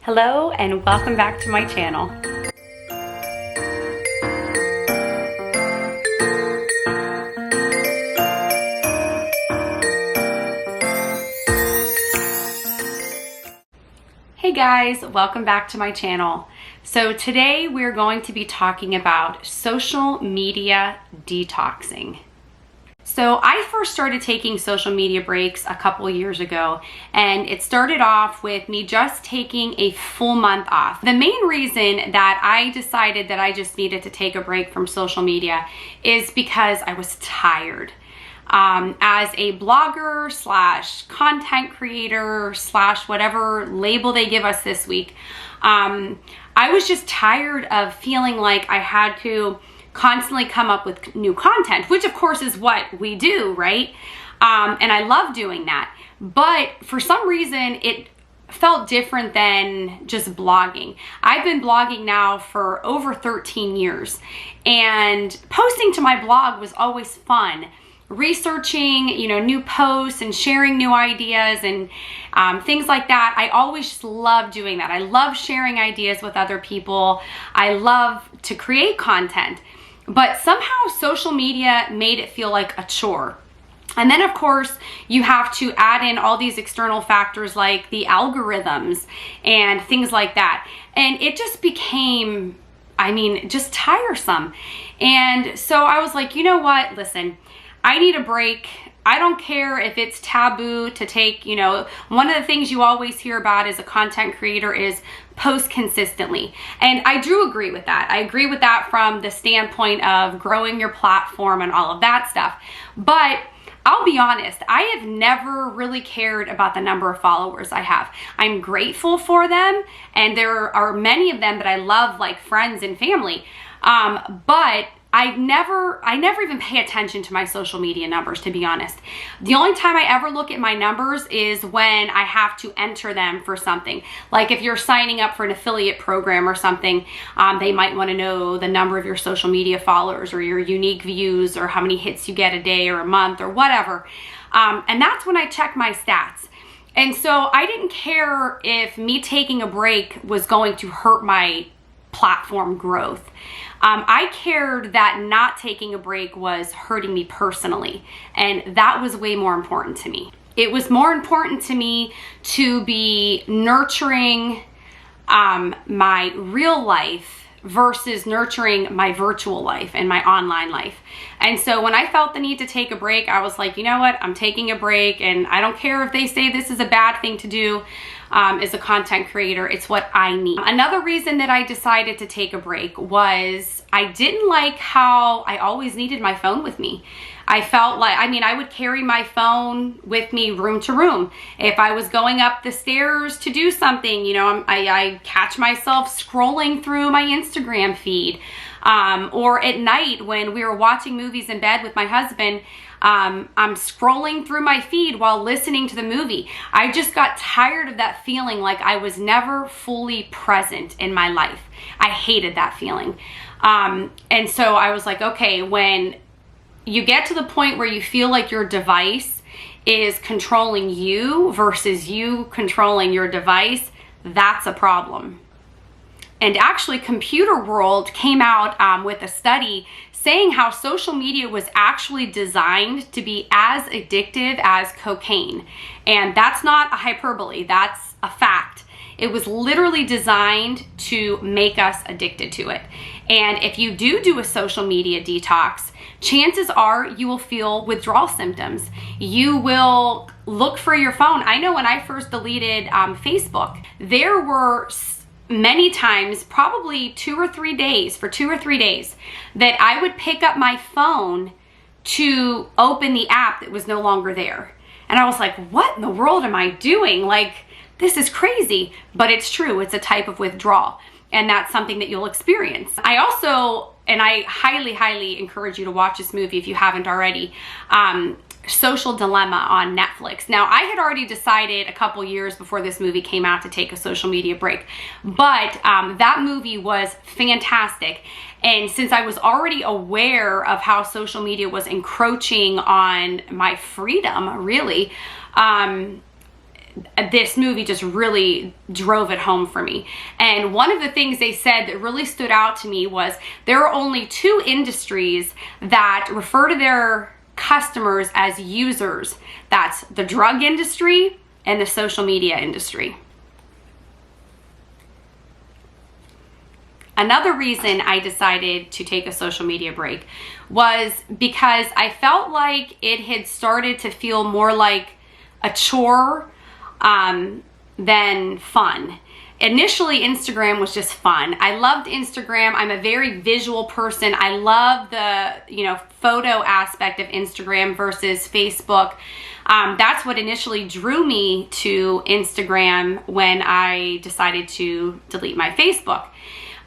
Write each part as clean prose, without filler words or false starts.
Hello and welcome back to my channel. Hey guys, welcome back to my channel. So today we're going to be talking about social media detoxing. So I first started taking social media breaks a couple years ago, and it started off with me just taking a full month off. The main reason that I decided that I just needed to take a break from social media is because I was tired. As a blogger slash content creator slash whatever label they give us this week, I was just tired of feeling like I had to constantly come up with new content, which of course is what we do, right? And I love doing that. But for some reason, it felt different than just blogging. I've been blogging now for over 13 years, and posting to my blog was always fun. Researching, new posts and sharing new ideas and things like that. I always just love doing that. I love sharing ideas with other people. I love to create content. But somehow social media made it feel like a chore. And then of course you have to add in all these external factors like the algorithms and things like that. And it just became, just tiresome. And so I was like, you know what, listen, I need a break. I don't care if it's taboo to take, one of the things you always hear about as a content creator is post consistently. And I do agree with that. I agree with that from the standpoint of growing your platform and all of that stuff. But I'll be honest, I have never really cared about the number of followers I have. I'm grateful for them, and there are many of them that I love, like friends and family. But I never even pay attention to my social media numbers, to be honest. The only time I ever look at my numbers is when I have to enter them for something. Like if you're signing up for an affiliate program or something, they might want to know the number of your social media followers or your unique views or how many hits you get a day or a month or whatever. And that's when I check my stats. And so I didn't care if me taking a break was going to hurt my platform growth. I cared that not taking a break was hurting me personally, and that was way more important to me. It was more important to me to be nurturing my real life versus nurturing my virtual life and my online life. And so when I felt the need to take a break, I was like, you know what, I'm taking a break, and I don't care if they say this is a bad thing to do. As a content creator, it's what I need. Another reason that I decided to take a break was I didn't like how I always needed my phone with me. I felt like, I would carry my phone with me room to room. If I was going up the stairs to do something, I catch myself scrolling through my Instagram feed. Or at night when we were watching movies in bed with my husband, I'm scrolling through my feed while listening to the movie. I just got tired of that feeling like I was never fully present in my life. I hated that feeling. And so I was like, okay, when you get to the point where you feel like your device is controlling you versus you controlling your device, that's a problem. And actually, Computer World came out with a study saying how social media was actually designed to be as addictive as cocaine. And that's not a hyperbole, that's a fact. It was literally designed to make us addicted to it. And if you do a social media detox, chances are you will feel withdrawal symptoms. You will look for your phone. I know when I first deleted Facebook, there were many times, probably 2 or 3 days, that I would pick up my phone to open the app that was no longer there. And I was like, what in the world am I doing? Like, this is crazy. But it's true, it's a type of withdrawal. And that's something that you'll experience. I also, and I highly, highly encourage you to watch this movie if you haven't already, Social Dilemma on Netflix. Now, I had already decided a couple years before this movie came out to take a social media break, but that movie was fantastic. And since I was already aware of how social media was encroaching on my freedom, really, this movie just really drove it home for me. And one of the things they said that really stood out to me was there are only two industries that refer to their customers as users. That's the drug industry and the social media industry. Another reason I decided to take a social media break was because I felt like it had started to feel more like a chore than fun. Initially, Instagram was just fun. I loved Instagram. I'm a very visual person. I love the, photo aspect of Instagram versus Facebook. That's what initially drew me to Instagram when I decided to delete my Facebook.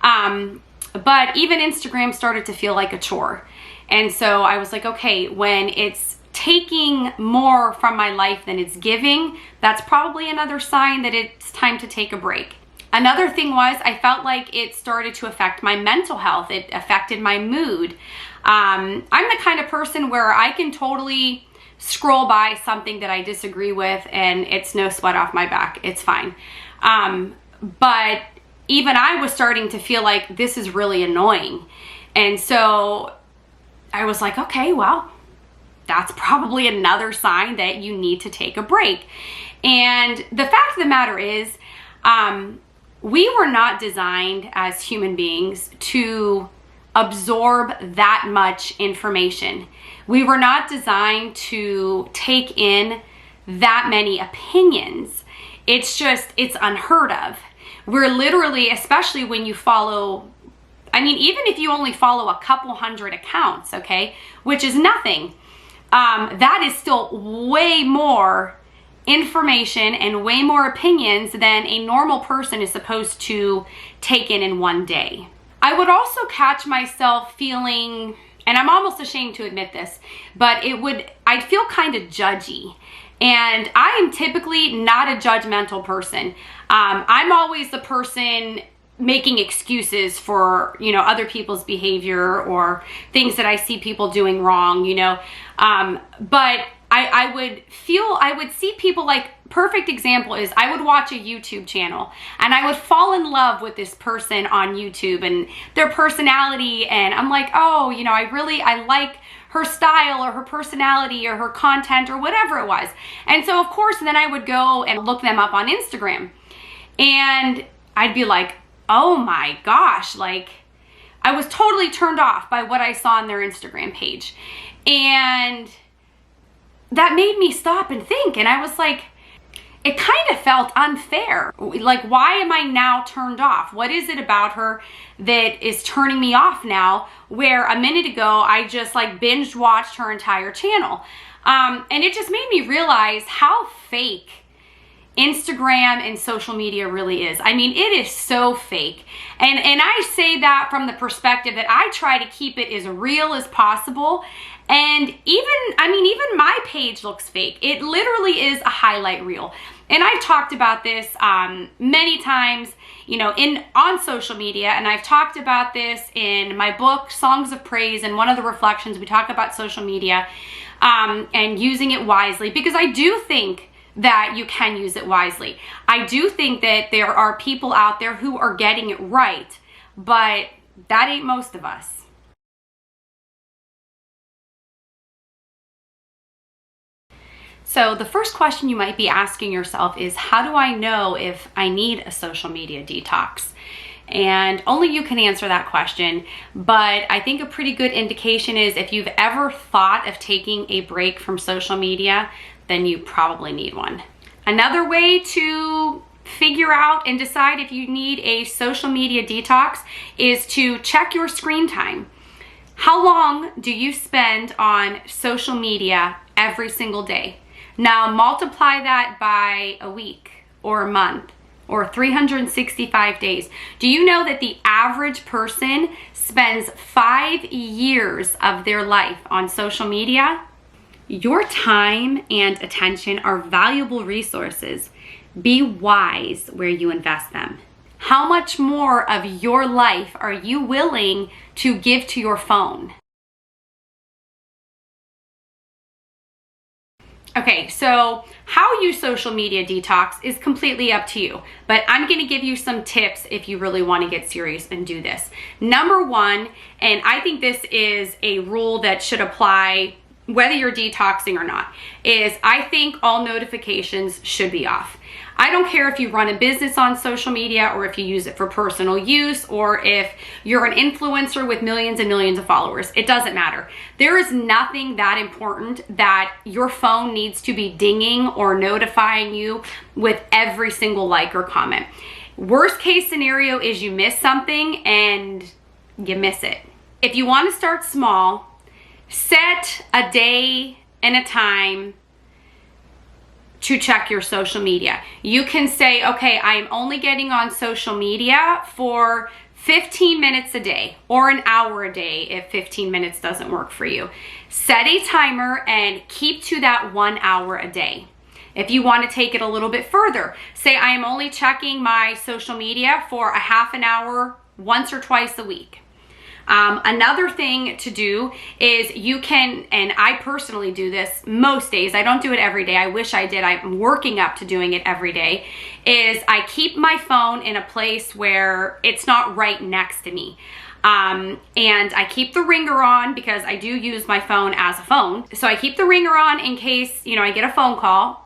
But even Instagram started to feel like a chore. And so I was like, okay, when it's taking more from my life than it's giving, that's probably another sign that it's time to take a break. Another thing was I felt like it started to affect my mental health. It affected my mood. I'm the kind of person where I can totally scroll by something that I disagree with and it's no sweat off my back. It's fine. But even I was starting to feel like this is really annoying. And so I was like, okay, well, that's probably another sign that you need to take a break. And the fact of the matter is, we were not designed as human beings to absorb that much information. We were not designed to take in that many opinions. It's unheard of. We're literally, especially when you follow, even if you only follow a couple hundred accounts, okay, which is nothing, that is still way more information and way more opinions than a normal person is supposed to take in one day. I would also catch myself feeling, and I'm almost ashamed to admit this, but I'd feel kind of judgy. And I am typically not a judgmental person. I'm always the person making excuses for, other people's behavior or things that I see people doing wrong, but I would see people, like, perfect example is I would watch a YouTube channel and I would fall in love with this person on YouTube and their personality. And I'm like, oh, I like her style or her personality or her content or whatever it was. And so of course, then I would go and look them up on Instagram and I'd be like, oh my gosh, like I was totally turned off by what I saw on their Instagram page. And that made me stop and think. And I was like, it kind of felt unfair. Like, why am I now turned off? What is it about her that is turning me off now, where a minute ago I just binge watched her entire channel? And it just made me realize how fake Instagram and social media really is. It is so fake. And I say that from the perspective that I try to keep it as real as possible. And even my page looks fake. It literally is a highlight reel. And I've talked about this many times, on social media, and I've talked about this in my book, Songs of Praise, and one of the reflections we talk about social media and using it wisely, because I do think that you can use it wisely. I do think that there are people out there who are getting it right, but that ain't most of us. So the first question you might be asking yourself is, how do I know if I need a social media detox? And only you can answer that question. But I think a pretty good indication is if you've ever thought of taking a break from social media, then you probably need one. Another way to figure out and decide if you need a social media detox is to check your screen time. How long do you spend on social media every single day? Now multiply that by a week or a month or 365 days. Do you know that the average person spends 5 years of their life on social media? Your time and attention are valuable resources. Be wise where you invest them. How much more of your life are you willing to give to your phone? Okay, so how you social media detox is completely up to you, but I'm gonna give you some tips if you really wanna get serious and do this. Number one, and I think this is a rule that should apply whether you're detoxing or not, is I think all notifications should be off. I don't care if you run a business on social media or if you use it for personal use or if you're an influencer with millions and millions of followers. It doesn't matter. There is nothing that important that your phone needs to be dinging or notifying you with every single like or comment. Worst case scenario is you miss something and you miss it. If you want to start small, set a day and a time to check your social media. You can say, okay, I'm only getting on social media for 15 minutes a day or an hour a day if 15 minutes doesn't work for you. Set a timer and keep to that 1 hour a day. If you want to take it a little bit further, say I am only checking my social media for a half an hour once or twice a week. Another thing to do is you can, and I personally do this most days, I don't do it every day, I wish I did, I'm working up to doing it every day, is I keep my phone in a place where it's not right next to me. And I keep the ringer on because I do use my phone as a phone. So I keep the ringer on in case, I get a phone call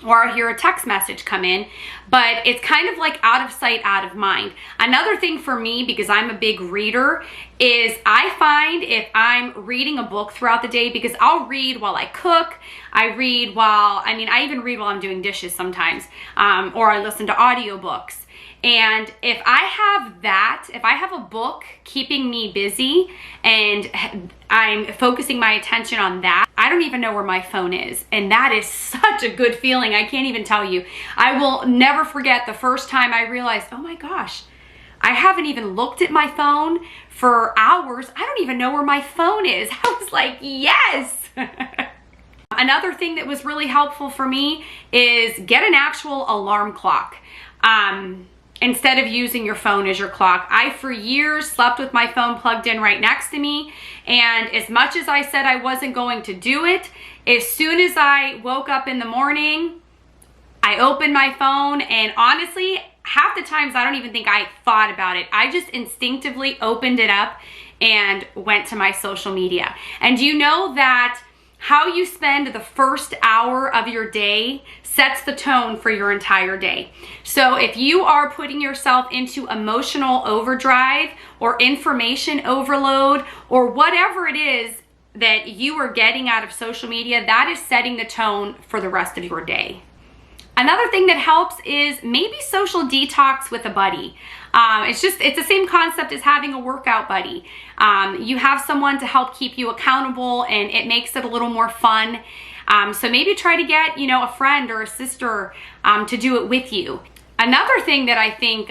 or I hear a text message come in, but it's kind of like out of sight, out of mind. Another thing for me, because I'm a big reader, is I find if I'm reading a book throughout the day, because I'll read while I cook, I even read while I'm doing dishes sometimes, or I listen to audiobooks. And if I have a book keeping me busy and I'm focusing my attention on that, I don't even know where my phone is. And that is such a good feeling. I can't even tell you. I will never forget the first time I realized, oh my gosh, I haven't even looked at my phone for hours. I don't even know where my phone is. I was like, yes. Another thing that was really helpful for me is get an actual alarm clock. Instead of using your phone as your clock. I, for years, slept with my phone plugged in right next to me, and as much as I said I wasn't going to do it, as soon as I woke up in the morning, I opened my phone, and honestly, half the times I don't even think I thought about it. I just instinctively opened it up and went to my social media. And do you know that how you spend the first hour of your day sets the tone for your entire day? So if you are putting yourself into emotional overdrive or information overload or whatever it is that you are getting out of social media, that is setting the tone for the rest of your day. Another thing that helps is maybe social detox with a buddy. It's the same concept as having a workout buddy. You have someone to help keep you accountable, and it makes it a little more fun. So maybe try to get, a friend or a sister to do it with you. Another thing that I think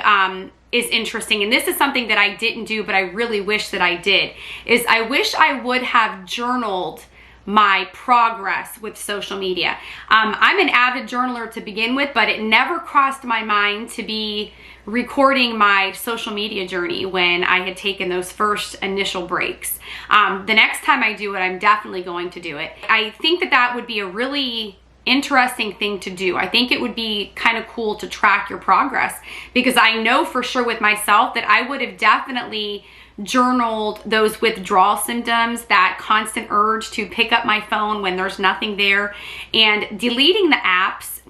is interesting, and this is something that I didn't do, but I really wish that I did, is I wish I would have journaled my progress with social media. I'm an avid journaler to begin with, but it never crossed my mind to be recording my social media journey when I had taken those first initial breaks. The next time I do it, I'm definitely going to do it. I think that would be a really interesting thing to do. I think it would be kind of cool to track your progress, because I know for sure with myself that I would have definitely journaled those withdrawal symptoms, that constant urge to pick up my phone when there's nothing there, and deleting the apps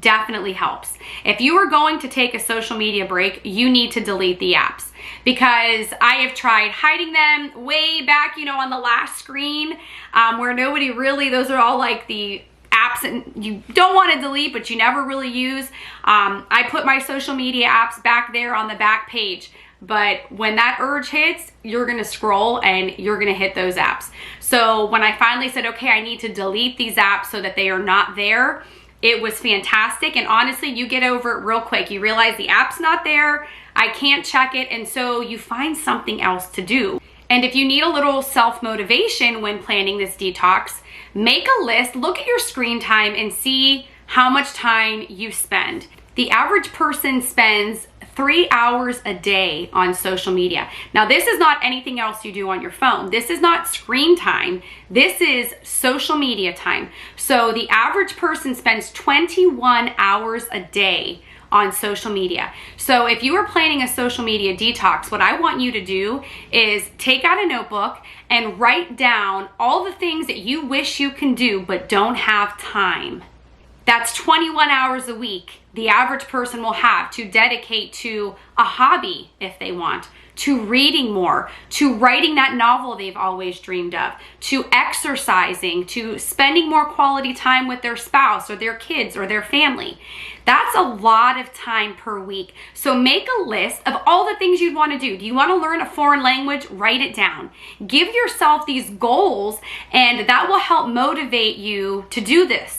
definitely helps. If you are going to take a social media break, you need to delete the apps, because I have tried hiding them way back, on the last screen, where nobody really, those are all like the apps that you don't want to delete, but you never really use. I put my social media apps back there on the back page. But when that urge hits, you're gonna scroll and you're gonna hit those apps. So when I finally said, okay, I need to delete these apps so that they are not there, it was fantastic. And honestly, you get over it real quick. You realize the app's not there, I can't check it, and so you find something else to do. And if you need a little self-motivation when planning this detox, make a list, look at your screen time and see how much time you spend. The average person spends 3 hours a day on social media. Now, this is not anything else you do on your phone. This is not screen time. This is social media time. So the average person spends 21 hours a day on social media. So if you are planning a social media detox, what I want you to do is take out a notebook and write down all the things that you wish you can do but don't have time. That's 21 hours a week the average person will have to dedicate to a hobby if they want, to reading more, to writing that novel they've always dreamed of, to exercising, to spending more quality time with their spouse or their kids or their family. That's a lot of time per week. So make a list of all the things you'd want to do. Do you want to learn a foreign language? Write it down. Give yourself these goals, and that will help motivate you to do this.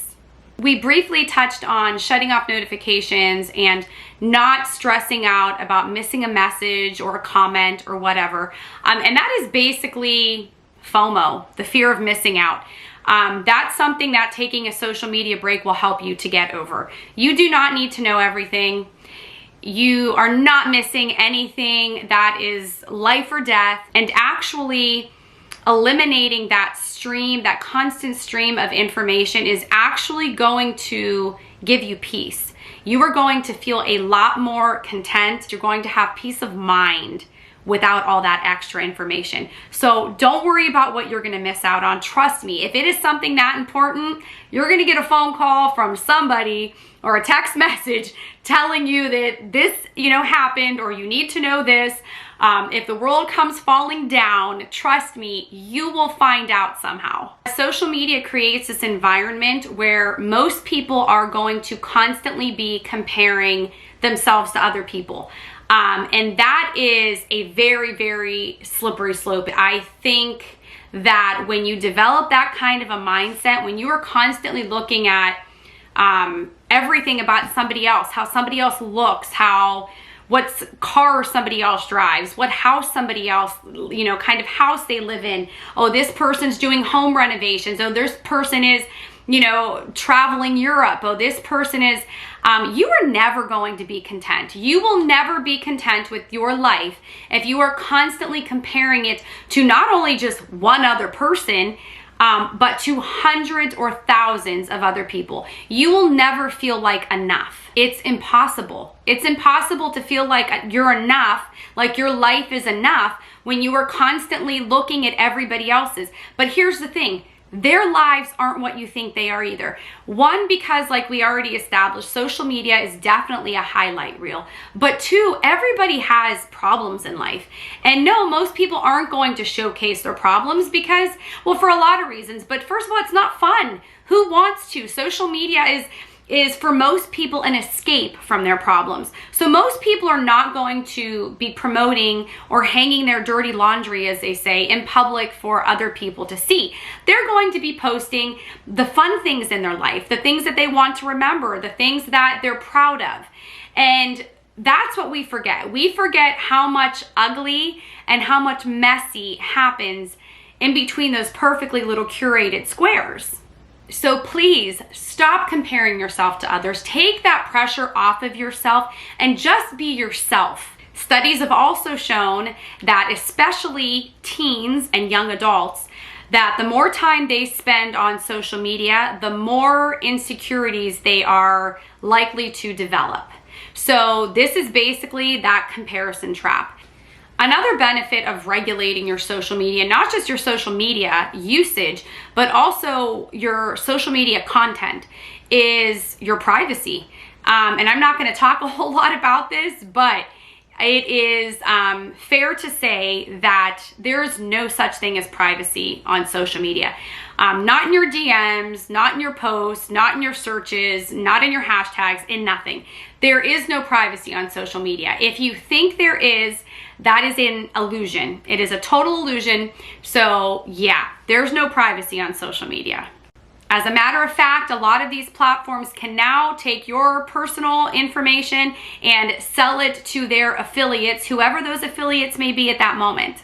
We briefly touched on shutting off notifications and not stressing out about missing a message or a comment or whatever. And that is basically FOMO, the fear of missing out. That's something that taking a social media break will help you to get over. You do not need to know everything. You are not missing anything that is life or death, and actually eliminating that stream, that constant stream of information is actually going to give you peace. You are going to feel a lot more content. You're going to have peace of mind without all that extra information. So don't worry about what you're going to miss out on. Trust me, if it is something that important, you're going to get a phone call from somebody or a text message telling you that this, happened, or you need to know this. If the world comes falling down, trust me, you will find out somehow. Social media creates this environment where most people are going to constantly be comparing themselves to other people. And that is a very, very slippery slope. I think that when you develop that kind of a mindset, when you are constantly looking at everything about somebody else, how somebody else looks, what car somebody else drives, what house somebody else, kind of house they live in. Oh, this person's doing home renovations. Oh, this person is, traveling Europe. Oh, this person is, you are never going to be content. You will never be content with your life if you are constantly comparing it to not only just one other person, but to hundreds or thousands of other people. You will never feel like enough. It's impossible. It's impossible to feel like you're enough, like your life is enough, when you are constantly looking at everybody else's. But here's the thing. Their lives aren't what you think they are either. One, because like we already established, social media is definitely a highlight reel. But two, everybody has problems in life. And no, most people aren't going to showcase their problems because, well, for a lot of reasons. But first of all, it's not fun. Who wants to? Social media is for most people an escape from their problems. So most people are not going to be promoting or hanging their dirty laundry, as they say, in public for other people to see. They're going to be posting the fun things in their life, the things that they want to remember, the things that they're proud of. And that's what we forget. We forget how much ugly and how much messy happens in between those perfectly little curated squares. So please stop comparing yourself to others. Take that pressure off of yourself and just be yourself. Studies have also shown that especially teens and young adults, that the more time they spend on social media, the more insecurities they are likely to develop. So this is basically that comparison trap. Another benefit of regulating your social media, not just your social media usage, but also your social media content, is your privacy. And I'm not going to talk a whole lot about this, but it is fair to say that there's no such thing as privacy on social media. Not in your DMs, not in your posts, not in your searches, not in your hashtags, in nothing. There is no privacy on social media. If you think there is, that is an illusion. It is a total illusion. So yeah, there's no privacy on social media. As a matter of fact, a lot of these platforms can now take your personal information and sell it to their affiliates, whoever those affiliates may be at that moment.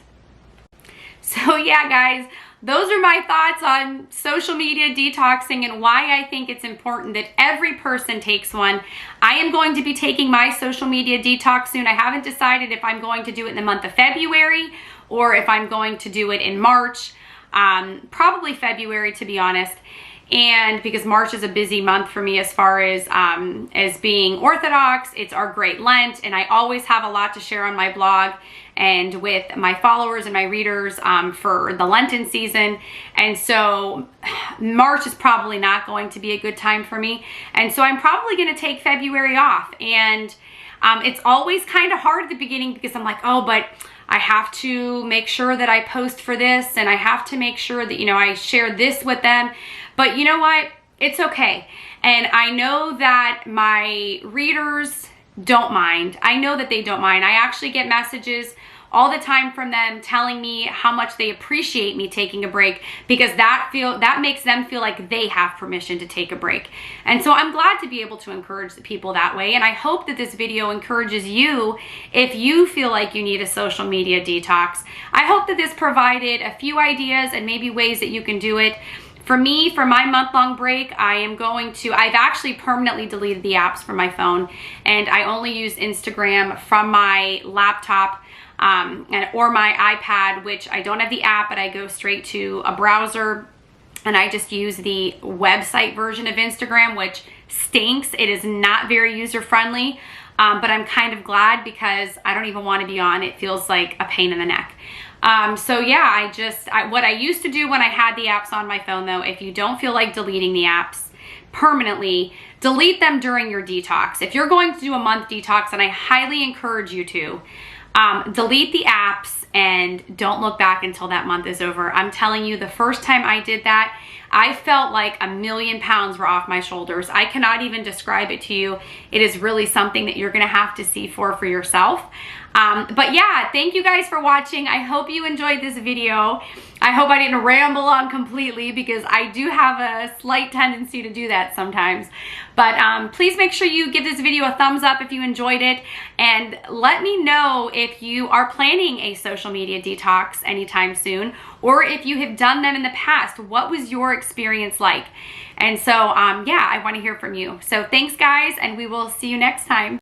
So yeah, guys, those are my thoughts on social media detoxing and why I think it's important that every person takes one. I am going to be taking my social media detox soon. I haven't decided if I'm going to do it in the month of February or if I'm going to do it in March. Probably February, to be honest. And because March is a busy month for me as far as being Orthodox, it's our Great Lent, and I always have a lot to share on my blog and with my followers and my readers for the Lenten season. And so March is probably not going to be a good time for me. And so I'm probably going to take February off. And it's always kind of hard at the beginning because I'm like, oh, but I have to make sure that I post for this, and I have to make sure that, I share this with them. But you know what? It's okay. And I know that my readers don't mind. I know that they don't mind. I actually get messages all the time from them telling me how much they appreciate me taking a break, because that makes them feel like they have permission to take a break. And so I'm glad to be able to encourage the people that way. And I hope that this video encourages you if you feel like you need a social media detox. I hope that this provided a few ideas and maybe ways that you can do it. For me, for my month-long break, I've actually permanently deleted the apps from my phone, and I only use Instagram from my laptop or my iPad, which I don't have the app, but I go straight to a browser and I just use the website version of Instagram, which stinks. It is not very user-friendly, but I'm kind of glad because I don't even want to be on. It feels like a pain in the neck. So yeah, what I used to do when I had the apps on my phone, though, if you don't feel like deleting the apps permanently, delete them during your detox. If you're going to do a month detox, and I highly encourage you to, delete the apps and don't look back until that month is over. I'm telling you, the first time I did that, I felt like 1,000,000 pounds were off my shoulders. I cannot even describe it to you. It is really something that you're gonna have to see for yourself. But yeah, thank you guys for watching. I hope you enjoyed this video. I hope I didn't ramble on completely, because I do have a slight tendency to do that sometimes. But please make sure you give this video a thumbs up if you enjoyed it, and let me know if you are planning a social media detox anytime soon, or if you have done them in the past. What was your experience like? And so yeah, I want to hear from you. So thanks guys, and we will see you next time.